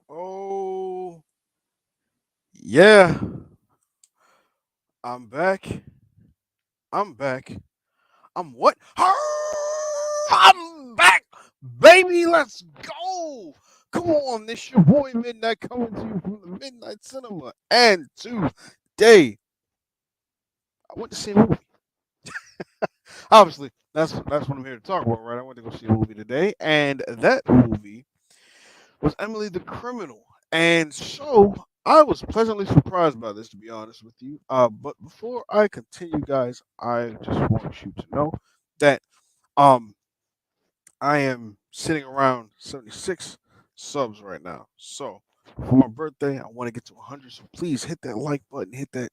Oh, yeah, I'm back. I'm back. I'm what? I'm back, baby. Let's go. Come on, this your boy Midnight coming to you from the Midnight Cinema. And today, I went to see a movie. Obviously, that's what I'm here to talk about, right? I went to go see a movie today, and that movie was Emily the Criminal. And so I was pleasantly surprised by this, to be honest with you. But before I continue, guys, I just want you to know that um I am sitting around 76 subs right now. So for my birthday, I want to get to 100. So please hit that like button, hit that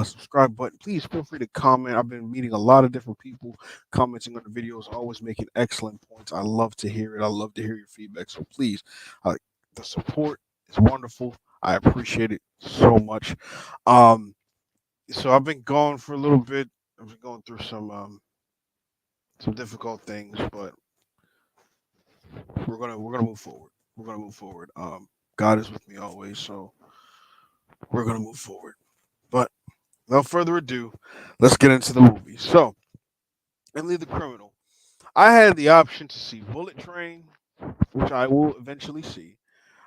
subscribe button. Please feel free to comment. I've been meeting a lot of different people commenting on the videos, always making excellent points. I love to hear it. I love to hear your feedback. So please, uh, the support is wonderful. I appreciate it so much. Um, so I've been gone for a little bit. I've been going through some difficult things, but we're gonna move forward. We're gonna move forward. God is with me always, so we're gonna move forward. But without further ado, let's get into the movie. So, Emily the Criminal. I had the option to see Bullet Train, which I will eventually see.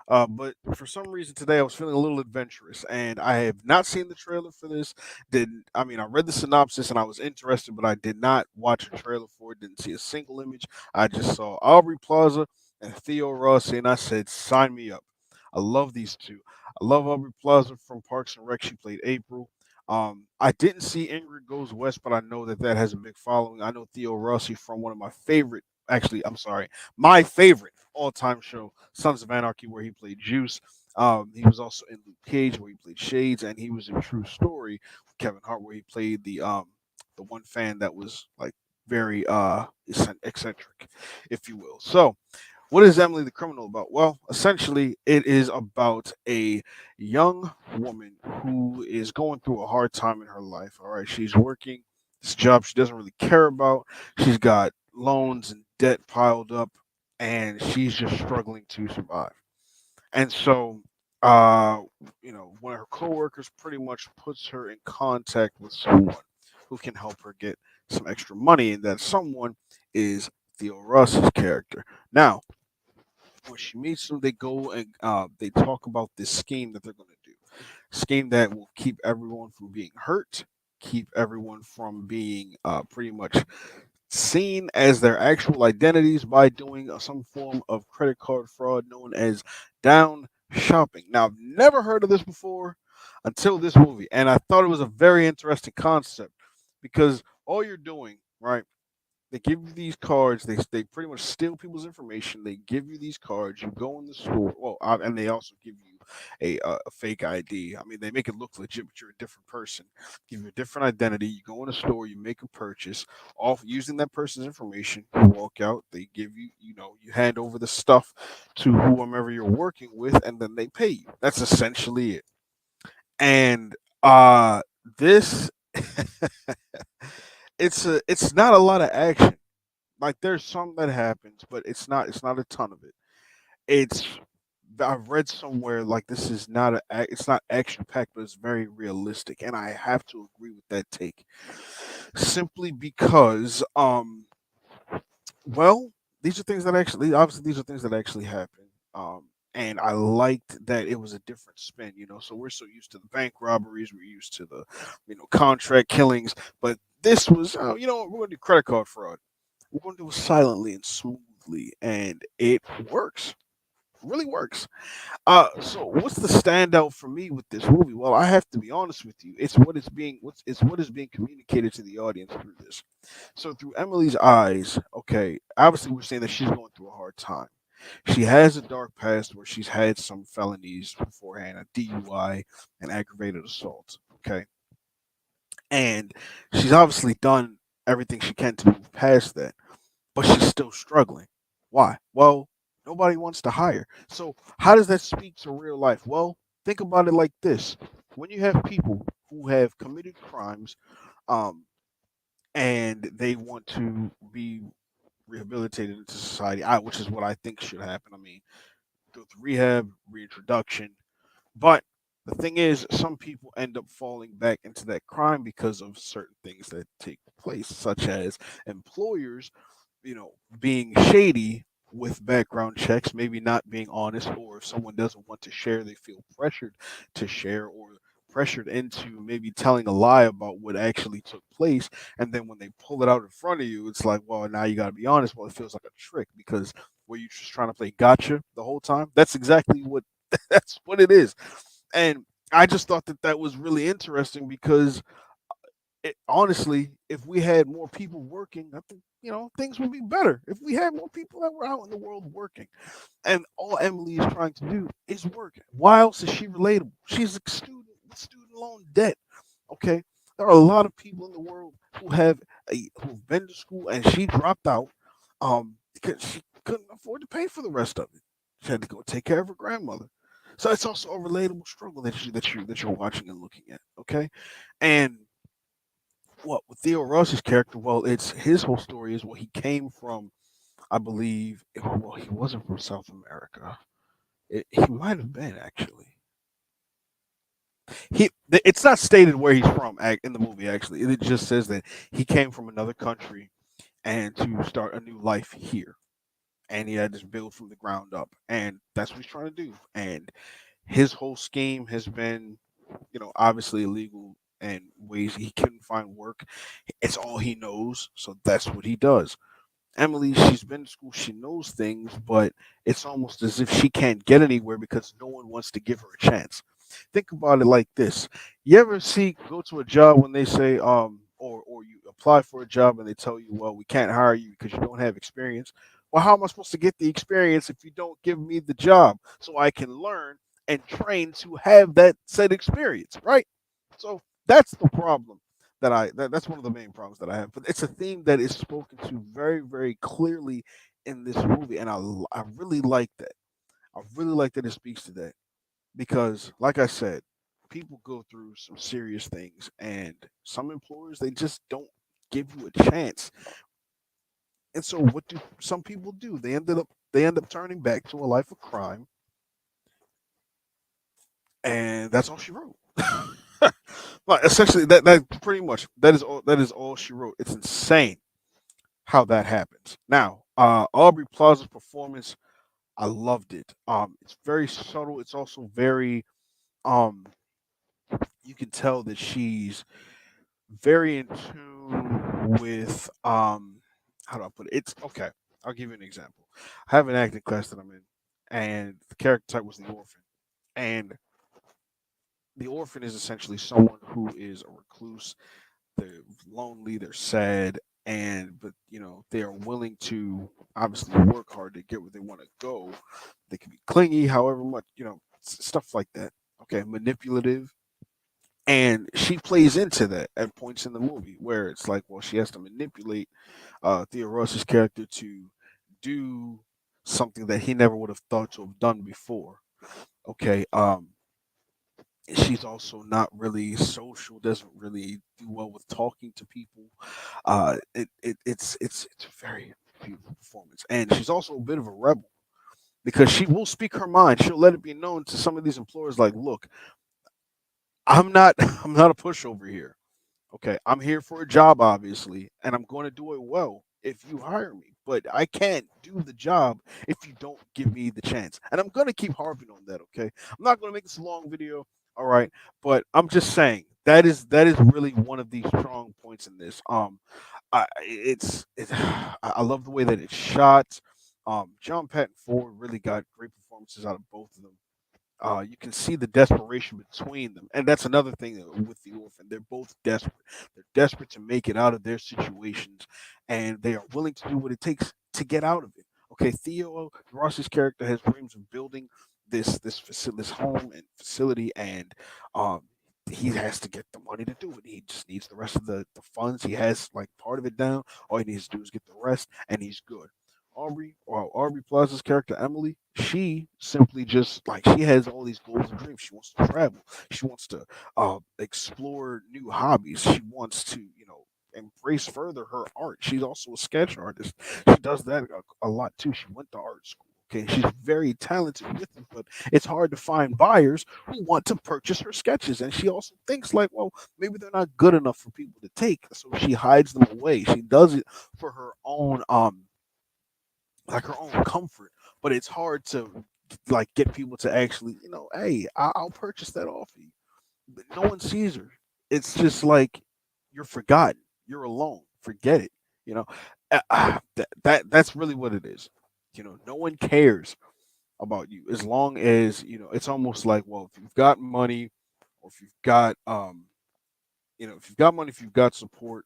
But for some reason today I was feeling a little adventurous, and I have not seen the trailer for this. I read the synopsis and I was interested, but I did not watch a trailer for it. Didn't see a single image. I just saw Aubrey Plaza and Theo Rossi, and I said, "Sign me up." I love these two. I love Aubrey Plaza from Parks and Rec. She played April. I didn't see Ingrid Goes West, but I know that has a big following. I know Theo Rossi from one of my favorite. Actually, I'm sorry, my favorite all-time show, Sons of Anarchy, where he played Juice. He was also in Luke Cage, where he played Shades, and he was in True Story with Kevin Hart, where he played the one fan that was like very eccentric, if you will. So, what is Emily the Criminal about? Well, essentially, it is about a young woman who is going through a hard time in her life. All right, she's working this job she doesn't really care about. She's got loans and debt piled up, and she's just struggling to survive. And so, uh, one of her coworkers pretty much puts her in contact with someone who can help her get some extra money, and that someone is Theo Ross's character. Now, when she meets them, they go and they talk about this scheme that they're going to do. Scheme that will keep everyone from being hurt, keep everyone from being pretty much seen as their actual identities by doing some form of credit card fraud known as down shopping. Now, I've never heard of this before until this movie, and I thought it was a very interesting concept because all you're doing, right? They give you these cards. They pretty much steal people's information. They give you these cards. You go in the store. Well, and they also give you a fake ID. I mean, they make it look legit, but you're a different person. Give you a different identity. You go in a store. You make a purchase. Off using that person's information. You walk out. They give you, you hand over the stuff to whomever you're working with, and then they pay you. That's essentially it. And this, it's not a lot of action. Like there's some that happens, but it's not a ton of it. It's I've read somewhere like this is not it's not action packed, but it's very realistic, and I have to agree with that take. Simply because well, these are things that actually obviously these are things that actually happen. And I liked that it was a different spin, So we're so used to the bank robberies, we're used to the contract killings, but this was we're gonna do credit card fraud. We're going to do it silently and smoothly, and it works. Really works. So what's the standout for me with this movie? Well, I have to be honest with you. It's what is being communicated to the audience through this. So through Emily's eyes, okay, obviously we're saying that she's going through a hard time. She has a dark past where she's had some felonies beforehand, a DUI, and aggravated assault. Okay, and she's obviously done everything she can to move past that, but she's still struggling. Why? Well, nobody wants to hire. So, how does that speak to real life? Well, think about it like this: when you have people who have committed crimes, um, and they want to be rehabilitated into society, which is what I think should happen. I mean, go through rehab, reintroduction. But the thing is, some people end up falling back into that crime because of certain things that take place, such as employers, being shady with background checks, maybe not being honest, or if someone doesn't want to share, they feel pressured to share, or pressured into maybe telling a lie about what actually took place. And then when they pull it out in front of you, it's like, well, now you got to be honest. Well, it feels like a trick because were you just trying to play gotcha the whole time? That's exactly what that's what it is. And I just thought that that was really interesting because honestly, if we had more people working, I think things would be better. If we had more people that were out in the world working, and all Emily is trying to do is work. Why else is she relatable? She's a student with student loan debt. Okay, there are a lot of people in the world who've been to school and she dropped out because she couldn't afford to pay for the rest of it. She had to go take care of her grandmother. So it's also a relatable struggle that you're watching and looking at. Okay, and what with Theo Ross's character? Well, it's his whole story is he came from. I believe. Well, he wasn't from South America. He might have been actually. It's not stated where he's from in the movie. Actually, it just says that he came from another country and to start a new life here, and he had to build from the ground up, and that's what he's trying to do. And his whole scheme has been, obviously illegal and ways he couldn't find work. It's all he knows, so that's what he does. Emily, she's been to school, she knows things, but it's almost as if she can't get anywhere because no one wants to give her a chance. Think about it like this. You ever go to a job when they say, or you apply for a job and they tell you, well, we can't hire you because you don't have experience. Well, how am I supposed to get the experience if you don't give me the job so I can learn and train to have that said experience, right? So that's the problem that's one of the main problems that I have. But it's a theme that is spoken to very, very clearly in this movie, and I really like that. I really like that it speaks to that because, like I said, people go through some serious things, and some employers they just don't give you a chance. And so, what do some people do? They end up turning back to a life of crime, and that's all she wrote. Well, essentially, that pretty much that is all she wrote. It's insane how that happens. Now, Aubrey Plaza's performance, I loved it. It's very subtle. It's also very um, you can tell that she's very in tune with how do I put it? It's okay. I'll give you an example. I have an acting class that I'm in, and the character type was the orphan, and the orphan is essentially someone who is a recluse. They're lonely, they're sad, and but they are willing to obviously work hard to get where they want to go. They can be clingy, however much stuff like that. Okay, manipulative, and she plays into that at points in the movie where it's like, well, she has to manipulate Theo Ross's character to do something that he never would have thought to have done before. Okay, she's also not really social, doesn't really do well with talking to people. It's a very beautiful performance, and she's also a bit of a rebel because she will speak her mind. She'll let it be known to some of these employers, like, look, I'm not I'm not a pushover here. Okay, I'm here for a job, obviously, and I'm going to do it well if you hire me. But I can't do the job if you don't give me the chance. And I'm going to keep harping on that. Okay, I'm not going to make this a long video. All right, but I'm just saying that is really one of the strong points in this. I love the way that it's shot. John Patton Ford really got great performances out of both of them. You can see the desperation between them, and that's another thing with the orphan. They're both desperate. They're desperate to make it out of their situations, and they are willing to do what it takes to get out of it. Okay, Theo Ross's character has dreams of building this home and facility, and um, he has to get the money to do it. He just needs the rest of the funds. He has like part of it down. All he needs to do is get the rest, and he's good. Aubrey Plaza's character Emily, she simply just like she has all these goals and dreams. She wants to travel. She wants to explore new hobbies. She wants to embrace further her art. She's also a sketch artist. She does that a lot too. She went to art school. Okay, she's very talented with it, but it's hard to find buyers who want to purchase her sketches. And she also thinks like, well, maybe they're not good enough for people to take, so she hides them away. She does it for her own like her own comfort, but it's hard to like get people to actually, hey, I'll purchase that off of you. But no one sees her. It's just like you're forgotten. You're alone. Forget it. You know, that's really what it is. No one cares about you as long as It's almost like, well, if you've got money, or if you've got if you've got money, if you've got support,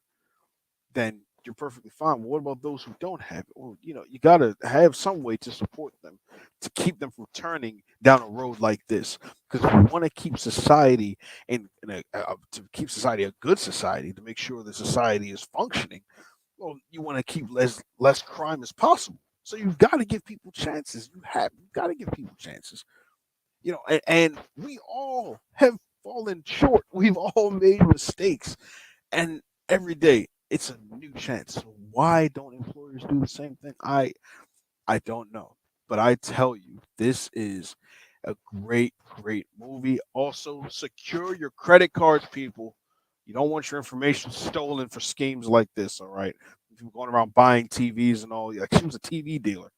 then you're perfectly fine. Well, what about those who don't have it? Well, you got to have some way to support them, to keep them from turning down a road like this. Because if you want to keep society to keep society a good society, to make sure the society is functioning, well, you want to keep less crime as possible. So you've got to give people chances. You've got to give people chances. And we all have fallen short. We've all made mistakes, and every day it's a new chance. So why don't employers do the same thing? I don't know, but I tell you, this is a great movie. Also, secure your credit cards, people. You don't want your information stolen for schemes like this. All right, people going around buying TVs and all. Like, she was a TV dealer.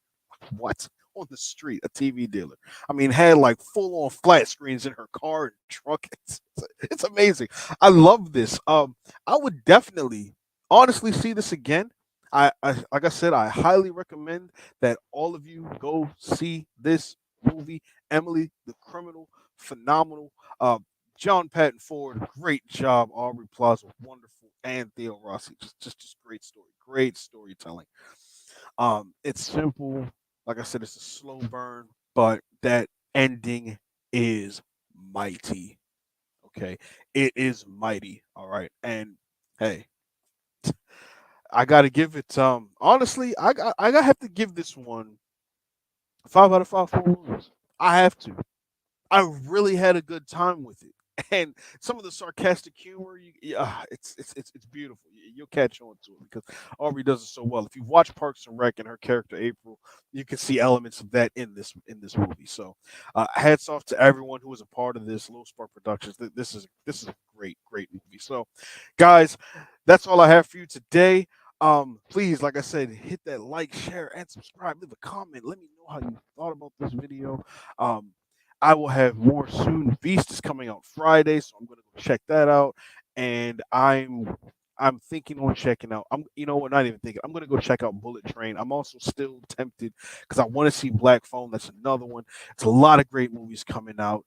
What? On the street, a TV dealer. I mean, had like full on flat screens in her car and truck. It's amazing. I love this. I would definitely, honestly, see this again. I like I said, I highly recommend that all of you go see this movie. Emily the Criminal, phenomenal. John Patton Ford, great job. Aubrey Plaza, wonderful, and Theo Rossi, just great story, great storytelling. It's simple. Like I said, it's a slow burn, but that ending is mighty. Okay, it is mighty. All right, and hey, I gotta give it. Honestly, I have to give this one 5 out of 5 full moons. I have to. I really had a good time with it, and some of the sarcastic humor, it's beautiful. You'll catch on to it because Aubrey does it so well. If you watch Parks and Rec and her character April, you can see elements of that in this movie. So, hats off to everyone who was a part of this. Low Spark Productions. This is a great movie. So, guys, that's all I have for you today. Please, like I said, hit that like, share, and subscribe. Leave a comment. Let me know how you thought about this video. Um, I will have more soon. Beast is coming out Friday, so I'm gonna go check that out. And I'm thinking on checking out. You know what? Not even thinking. I'm gonna go check out Bullet Train. I'm also still tempted because I want to see Black Phone. That's another one. It's a lot of great movies coming out.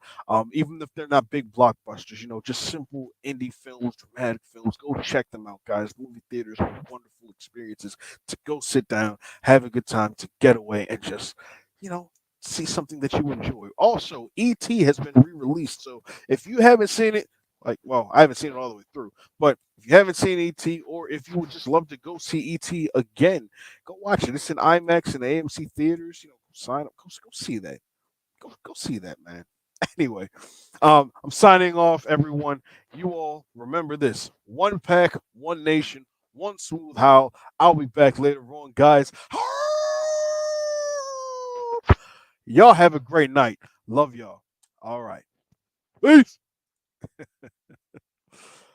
Even if they're not big blockbusters, just simple indie films, dramatic films. Go check them out, guys. Movie theaters are wonderful experiences to go sit down, have a good time, to get away, and just you know see something that you enjoy. Also, ET has been re-released, so if you haven't seen it, like, well, I haven't seen it all the way through, but if you haven't seen ET, or if you would just love to go see ET again, go watch it. It's in IMAX and AMC theaters. Sign up, go see that. Go see that, man. Anyway, I'm signing off, everyone. You all remember this: one pack, one nation, one smooth howl. I'll be back later on, guys. Y'all have a great night. Love y'all. All right. Peace.